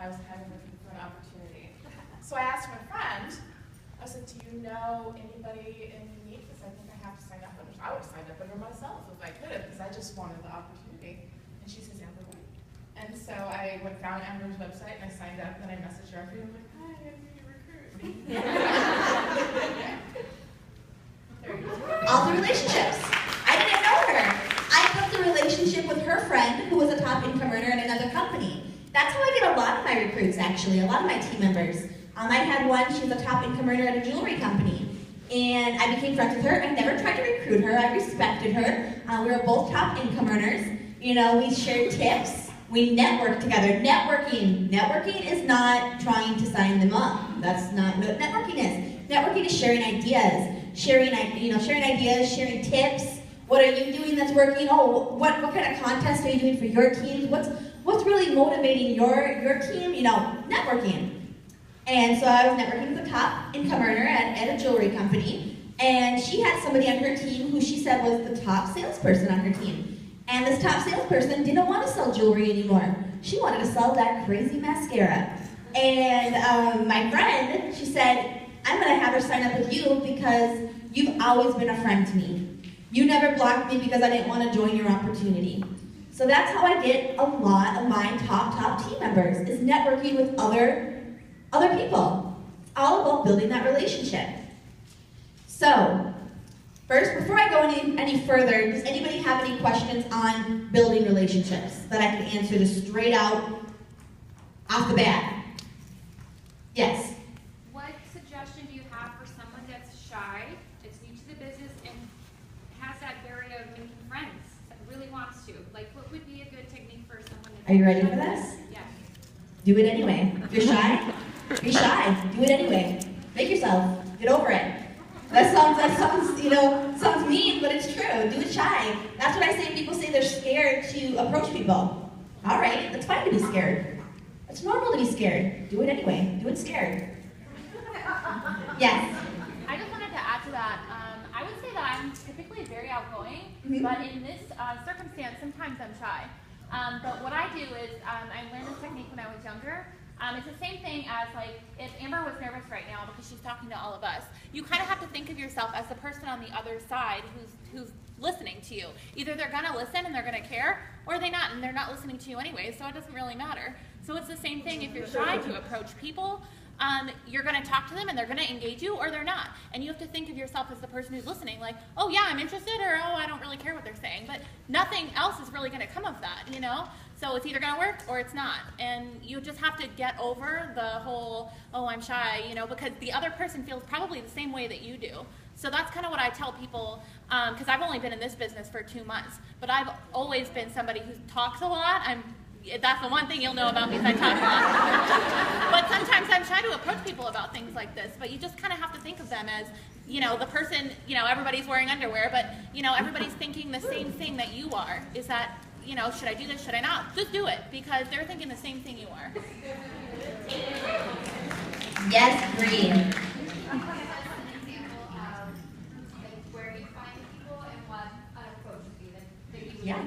I was kind of looking for an opportunity. So I asked my friend, I said, do you know anybody in need? Because I think I have to sign up under, I would sign up under myself if I could, because I just wanted the opportunity. And she says, Amber Voight. And so I found Amber's website and I signed up and I messaged her after and I'm like, hi, I'm your recruit. There you go. All the relationships. I didn't know her. I built a relationship with her friend who was a top income earner in another company. That's how I get a lot of my recruits, actually, a lot of my team members. I had one, she was a top income earner at a jewelry company. And I became friends with her. I never tried to recruit her. I respected her. We were both top income earners. You know, we shared tips. We networked together. Networking is not trying to sign them up. That's not what networking is. Networking is sharing ideas. Sharing ideas, sharing tips. What are you doing that's working? Oh, what kind of contest are you doing for your teams? What's really motivating your team? You know, networking. And so I was networking with a top income earner at a jewelry company, and she had somebody on her team who she said was the top salesperson on her team. And this top salesperson didn't want to sell jewelry anymore. She wanted to sell that crazy mascara. And my friend, she said, I'm going to have her sign up with you because you've always been a friend to me. You never blocked me because I didn't want to join your opportunity. So that's how I get a lot of my top team members, is networking with other people. It's all about building that relationship. So, first, before I go any further, does anybody have any questions on building relationships that I can answer just straight out off the bat? Yes? What suggestion do you have for someone that's shy, that's new to the business, and has that barrier of making friends, that really wants to? Like, what would be a good technique for someone that's Are you ready for this? Yes. Do it anyway. If you're shy, be shy. Do it anyway. Make yourself. Get over it. That sounds mean, but it's true. Do it shy. That's what I say when people say they're scared to approach people. All right, that's fine to be scared. It's normal to be scared. Do it anyway. Do it scared. Yes? I just wanted to add to that. I would say that I'm typically very outgoing, but in this circumstance, sometimes I'm shy. But what I do is, I learned this technique when I was younger. It's the same thing as, like, if Amber was nervous right now because she's talking to all of us, you kind of have to think of yourself as the person on the other side who's listening to you. Either they're going to listen and they're going to care, or they're not, and they're not listening to you anyway, so it doesn't really matter. So it's the same thing if you're shy to approach people. You're going to talk to them and they're going to engage you, or they're not. And you have to think of yourself as the person who's listening, like, oh yeah, I'm interested, or oh, I don't really care what they're saying. But nothing else is really going to come of that, you know? So it's either going to work or it's not. And you just have to get over the whole, oh, I'm shy, you know, because the other person feels probably the same way that you do. So that's kind of what I tell people, because I've only been in this business for 2 months, but I've always been somebody who talks a lot. That's the one thing you'll know about me is I talk a lot. But sometimes I'm shy to approach people about things like this, but you just kind of have to think of them as, you know, the person, you know, everybody's wearing underwear, but, you know, everybody's thinking the same thing that you are, is that, you know, should I do this, should I not? Just do it, because they're thinking the same thing you are. Yes, green. Yeah.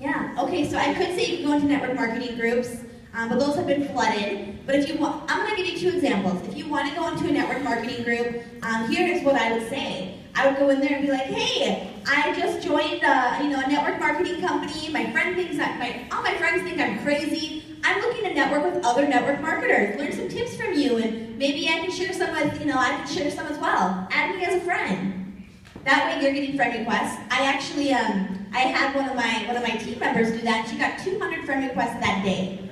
Yeah, okay, so I could say you can go into network marketing groups, but those have been flooded. But if you want, I'm going to give you 2 examples. If you want to go into a network marketing group, here is what I would say. I would go in there and be like, hey, I just joined a network marketing company. My friend thinks all my friends think I'm crazy. I'm looking to network with other network marketers, learn some tips from you, and maybe I can share some with, I can share some as well. Add me as a friend. That way you're getting friend requests. I actually, I had one of my team members do that, and she got 200 friend requests that day.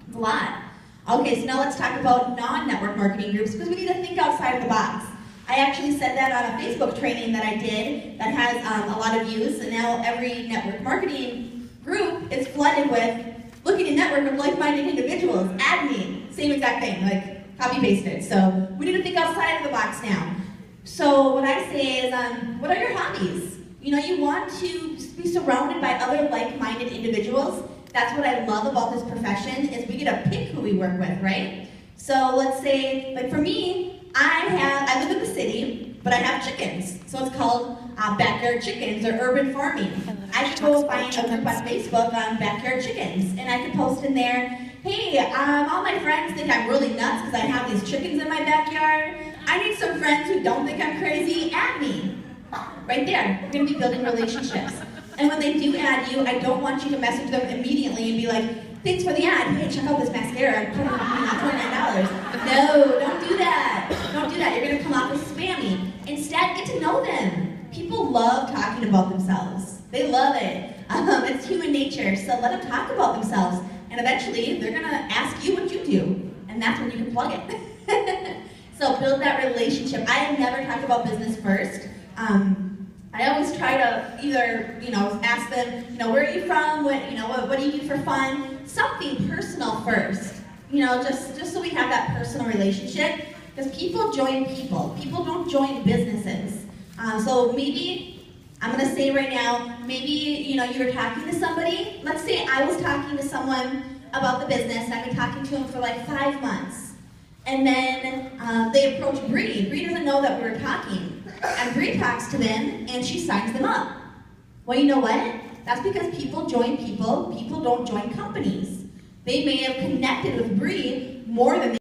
It's a lot. Okay, so now let's talk about non-network marketing groups, because we need to think outside of the box. I actually said that on a Facebook training that I did that has a lot of views, and now every network marketing group is flooded with looking to network with like-minded individuals. Add me. Same exact thing, like copy-paste it. So we need to think outside of the box now. So what I say is, what are your hobbies? You want to be surrounded by other like-minded individuals. That's what I love about this profession, is we get to pick who we work with, right? So let's say, like for me, I live in the city, but I have chickens. So it's called backyard chickens or urban farming. I could go find a group on Facebook on backyard chickens, and I could post in there, hey, all my friends think I'm really nuts because I have these chickens in my backyard. I need some friends who don't think I'm crazy. Add me. Right there. We're going to be building relationships. And when they do add you, I don't want you to message them immediately and be like, thanks for the ad. Hey, check out this mascara. I'm putting $29. No, don't do that. Don't do that. You're going to come off as spammy. Instead, get to know them. People love talking about themselves. They love it. It's human nature, so let them talk about themselves. And eventually, they're going to ask you what you do. And that's when you can plug it. So build that relationship. I have never talked about business first. I always try to either, ask them, where are you from? What do you do for fun? Something personal first. Just so we have that personal relationship. Because people join people. People don't join businesses. So maybe, I'm going to say right now, maybe, you were talking to somebody. Let's say I was talking to someone about the business. I've been talking to them for like 5 months. And then they approach Bree. Bree doesn't know that we were talking. And Bree talks to them, and she signs them up. Well, you know what? That's because people join people. People don't join companies. They may have connected with Bree more than they